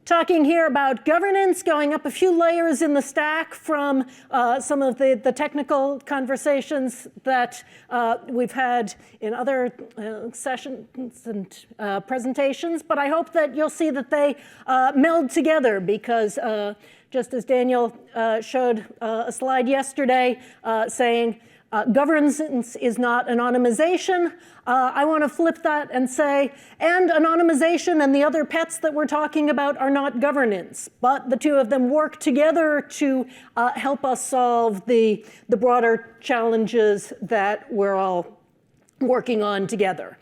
talking here about governance, going up a few layers in the stack from some of the technical conversations that we've had in other sessions and presentations. But I hope that you'll see that they meld together, because just as Daniel showed a slide yesterday saying governance is not anonymization, I want to flip that and say, and anonymization and the other pets that we're talking about are not governance, but the two of them work together to help us solve the broader challenges that we're all working on together.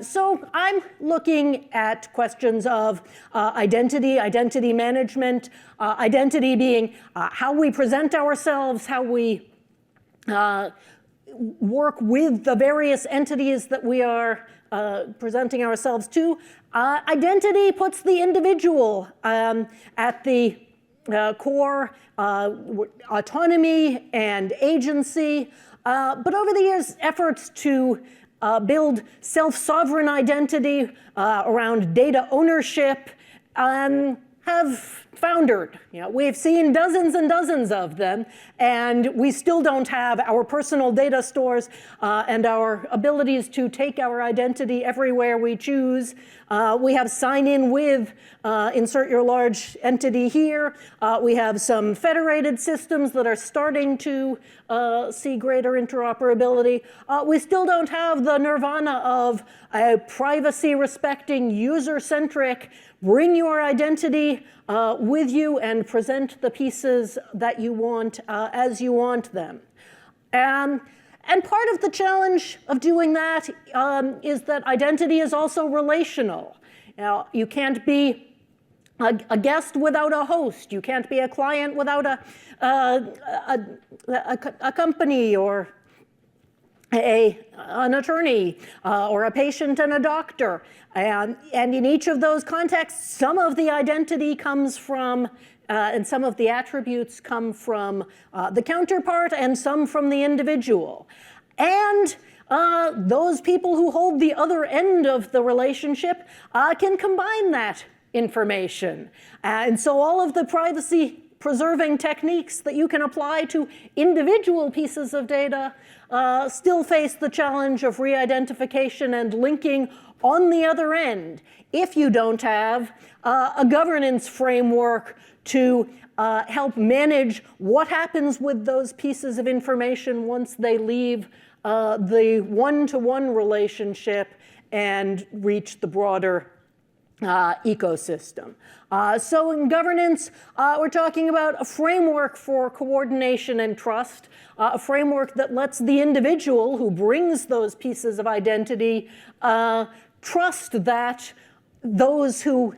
So I'm looking at questions of identity management, identity being how we present ourselves, how we work with the various entities that we are presenting ourselves to. Identity puts the individual at the core, autonomy and agency. But over the years, efforts to build self-sovereign identity around data ownership have foundered. We've seen dozens and dozens of them, and we still don't have our personal data stores and our abilities to take our identity everywhere we choose. We have sign in with, insert your large entity here. We have some federated systems that are starting to see greater interoperability. We still don't have the nirvana of a privacy-respecting, user-centric, bring your identity with you and present the pieces that you want as you want them. And part of the challenge of doing that is that identity is also relational. You can't be a guest without a host. You can't be a client without a company or an attorney or a patient and a doctor. And in each of those contexts, some of the identity comes from and some of the attributes come from the counterpart and some from the individual. And those people who hold the other end of the relationship can combine that information. And so all of the privacy preserving techniques that you can apply to individual pieces of data still face the challenge of re-identification and linking on the other end, if you don't have a governance framework to help manage what happens with those pieces of information once they leave the one-to-one relationship and reach the broader ecosystem. So in governance, we're talking about a framework for coordination and trust, a framework that lets the individual who brings those pieces of identity trust that those who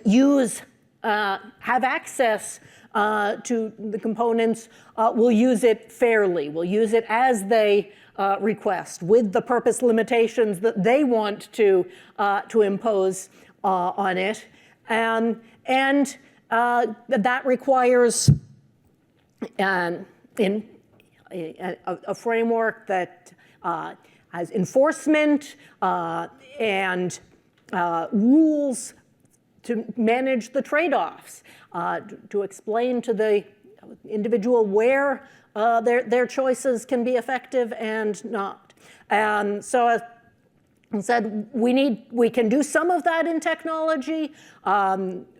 use, have access to the components will use it fairly, will use it as they request, with the purpose limitations that they want to impose on it. And that requires a framework that has enforcement and rules to manage the trade-offs, to explain to the individual where their choices can be effective and not. And so as I said, we can do some of that in technology.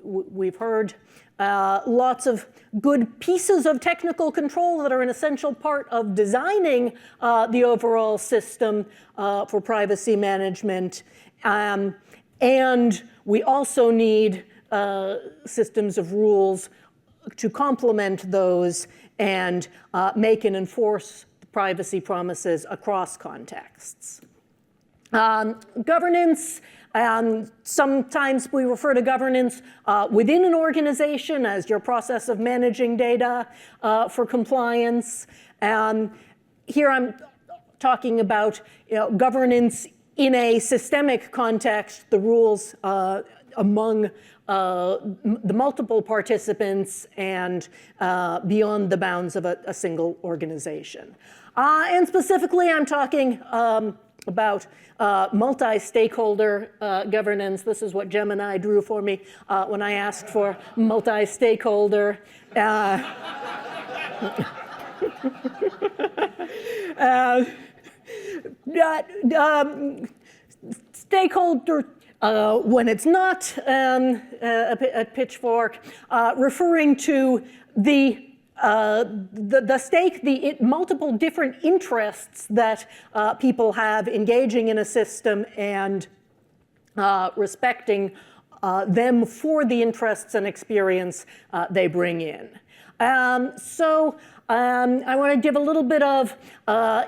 We've heard lots of good pieces of technical control that are an essential part of designing the overall system for privacy management. And we also need systems of rules to complement those and make and enforce the privacy promises across contexts. Governance, sometimes we refer to governance within an organization as your process of managing data for compliance. Here I'm talking about governance in a systemic context, the rules among the multiple participants and beyond the bounds of a single organization. And specifically, I'm talking about multi-stakeholder governance. This is what Gemini drew for me when I asked for multi-stakeholder. Stakeholder, when it's not a pitchfork, referring to the stake, the multiple different interests that people have engaging in a system and respecting them for the interests and experience they bring in. So I want to give a little bit of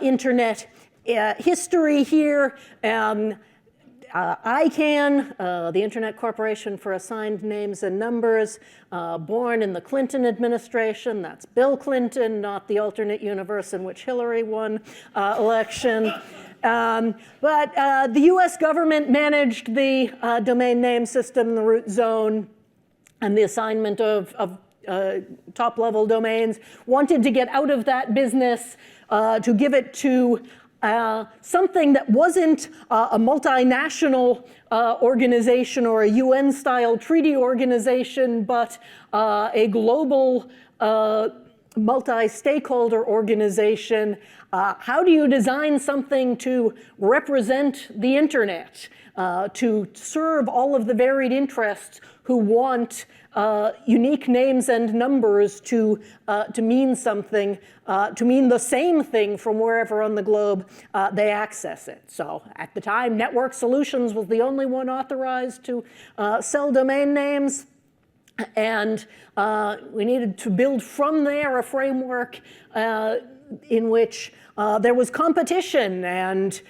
internet history here. ICANN, the Internet Corporation for Assigned Names and Numbers, born in the Clinton administration. That's Bill Clinton, not the alternate universe in which Hillary won election. But the US government managed the domain name system, the root zone, and the assignment of top-level domains, wanted to get out of that business to give it to something that wasn't a multinational organization or a UN-style treaty organization, but a global multi-stakeholder organization. How do you design something to represent the internet, to serve all of the varied interests who want unique names and numbers to mean something, to mean the same thing from wherever on the globe they access it. So at the time, Network Solutions was the only one authorized to sell domain names. And we needed to build from there a framework in which there was competition and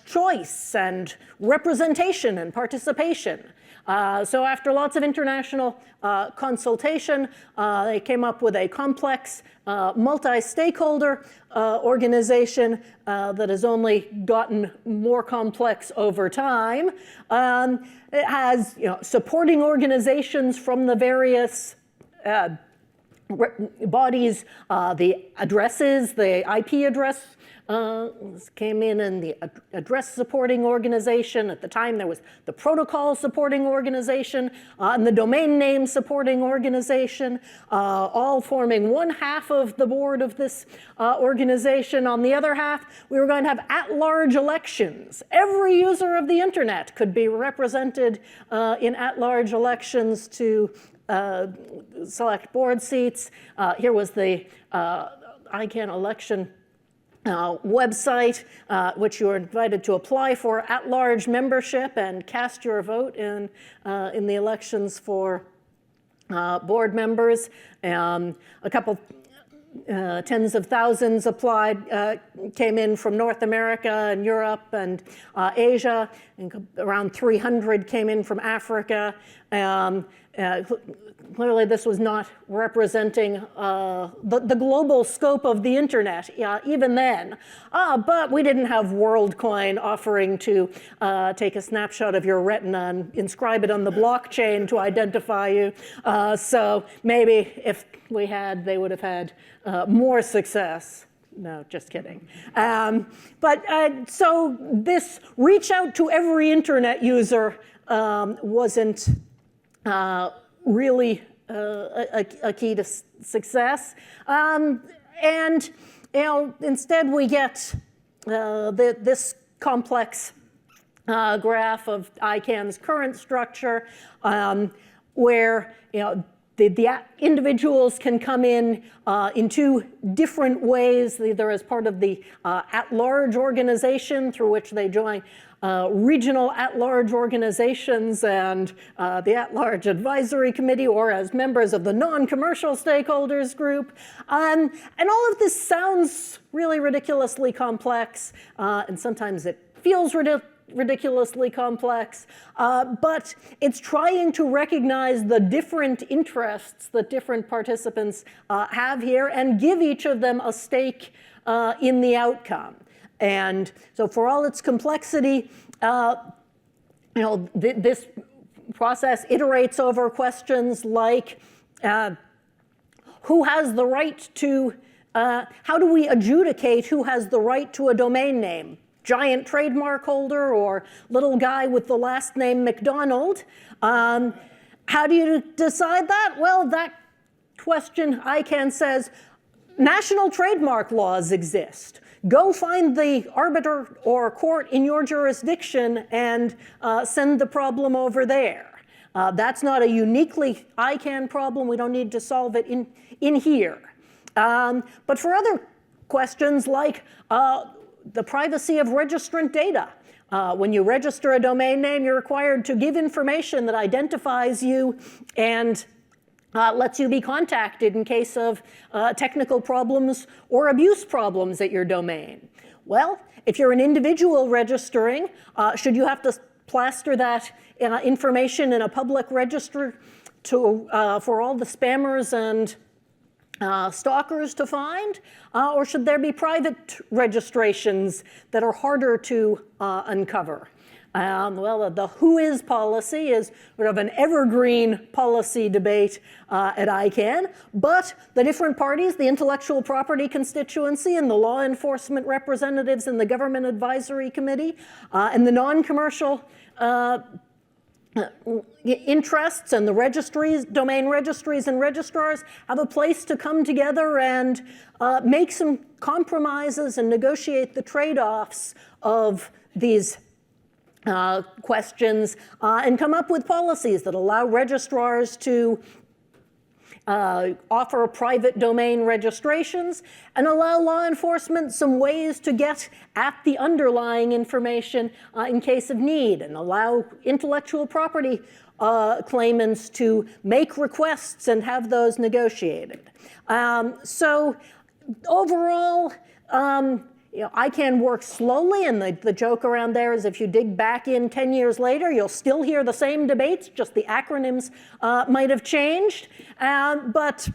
choice and representation and participation. So after lots of international consultation, they came up with a complex multi-stakeholder organization that has only gotten more complex over time. It has supporting organizations from the various bodies, the addresses, the IP address came in, and the address supporting organization. At the time, there was the protocol supporting organization and the domain name supporting organization, all forming one half of the board of this organization. On the other half, we were going to have at-large elections. Every user of the internet could be represented in at-large elections to select board seats. Here was the ICANN election website, which you are invited to apply for at-large membership and cast your vote in the elections for board members. A couple tens of thousands applied, came in from North America and Europe and Asia, and around 300 came in from Africa. Clearly, this was not representing the global scope of the internet, even then. But we didn't have WorldCoin offering to take a snapshot of your retina and inscribe it on the blockchain to identify you. So maybe if we had, they would have had more success. No, just kidding. So this reach out to every internet user wasn't really a key to success. And instead we get this complex graph of ICANN's current structure, where the individuals can come in two different ways, either as part of the at-large organization through which they join regional at-large organizations and the at-large advisory committee, or as members of the non-commercial stakeholders group. And all of this sounds really ridiculously complex, and sometimes it feels ridiculously complex, but it's trying to recognize the different interests that different participants have here and give each of them a stake in the outcome. And so for all its complexity, this process iterates over questions like, who has the right to, how do we adjudicate who has the right to a domain name? giant trademark holder or little guy with the last name McDonald. How do you decide that? Well, that question, ICANN says, national trademark laws exist. Go find the arbiter or court in your jurisdiction and send the problem over there. That's not a uniquely ICANN problem. We don't need to solve it in here. But for other questions like the privacy of registrant data, when you register a domain name, you're required to give information that identifies you and lets you be contacted in case of technical problems or abuse problems at your domain. Well, if you're an individual registering, should you have to plaster that information in a public register for all the spammers and stalkers to find? Or should there be private registrations that are harder to uncover? Well, the who is policy is sort of an evergreen policy debate at ICANN, but the different parties, the intellectual property constituency and the law enforcement representatives in the government advisory committee and the non-commercial interests and the registries, domain registries and registrars have a place to come together and make some compromises and negotiate the trade-offs of these questions and come up with policies that allow registrars to offer private domain registrations and allow law enforcement some ways to get at the underlying information in case of need, and allow intellectual property claimants to make requests and have those negotiated. So overall, ICANN works slowly, and the joke around there is if you dig back in 10 years later, you'll still hear the same debates, just the acronyms might have changed. But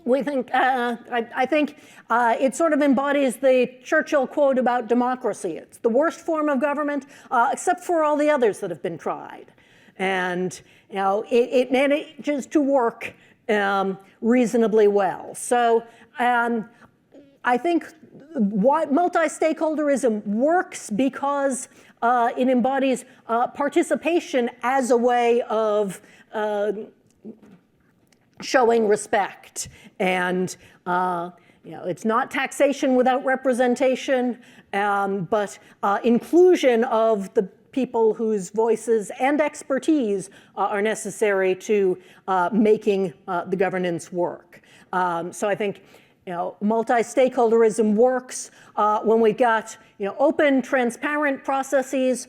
we think, I think it sort of embodies the Churchill quote about democracy. It's the worst form of government, except for all the others that have been tried. And it manages to work reasonably well. So I think what multi-stakeholderism works because it embodies participation as a way of showing respect. And it's not taxation without representation, but inclusion of the people whose voices and expertise are necessary to making the governance work. So I think multi-stakeholderism works when we've got open, transparent processes,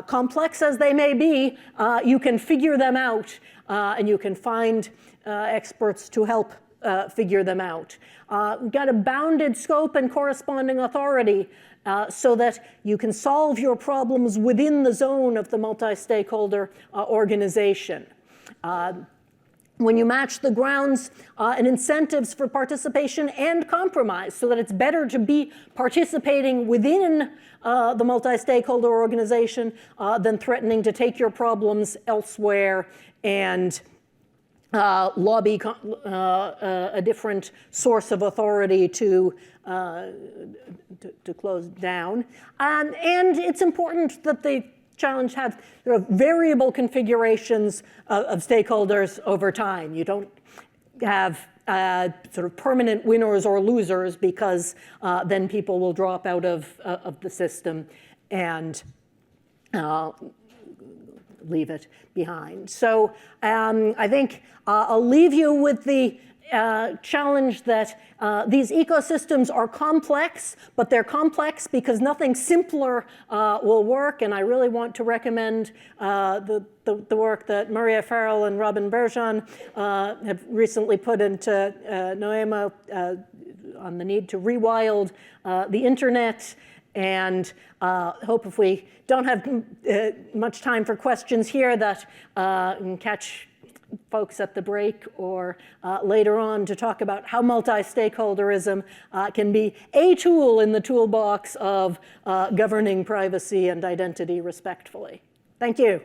complex as they may be. You can figure them out, and you can find experts to help figure them out. We've got a bounded scope and corresponding authority so that you can solve your problems within the zone of the multi-stakeholder organization. When you match the grounds and incentives for participation and compromise so that it's better to be participating within the multi-stakeholder organization than threatening to take your problems elsewhere and lobby a different source of authority to close down. And it's important that the challenge have sort of variable configurations of stakeholders over time. You don't have sort of permanent winners or losers because then people will drop out of the system and leave it behind. So I think I'll leave you with the challenge that these ecosystems are complex, but they're complex because nothing simpler will work. And I really want to recommend the work that Maria Farrell and Robin Bergeon have recently put into Noema on the need to rewild the internet. And hope if we don't have much time for questions here that can catch folks at the break or later on to talk about how multi-stakeholderism can be a tool in the toolbox of governing privacy and identity respectfully. Thank you.